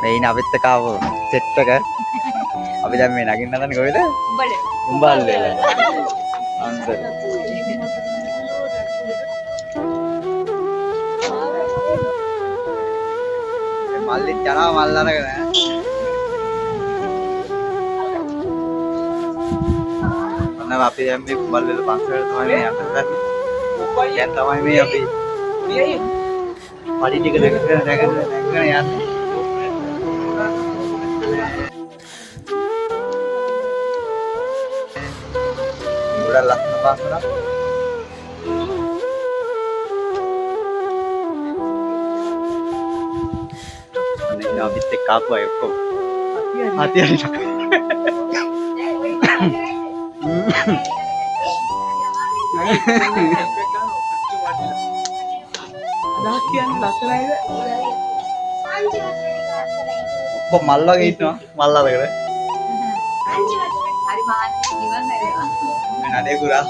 එයින් අපිත් එක්ක ආව සෙට් එක අපි දැන් මේ නගින්න හදන්නේ කොහෙද? උඹල්ලේ. අන්තර. මල්ලිත් යනවා මල් අරගෙන. ඔන්න අපි දැන් මේ උඹල්ලේ පන්සලට තමයි මේ යන්න හදන්නේ. දැන් තමයි මේ අපි පඩි ටික නැගගෙන යන්නේ. ගොඩක් ලස්සන පාසලක්. අනේ අපිත් එක්ක ආපු අය ඔක්කොම. හතියරි. ඔක්කොම මල් වගේ ඉන්නවා මල් අරගෙන. හරි මාත් නිවන් හැරෙනවා. මේ නඩේ ගුරා.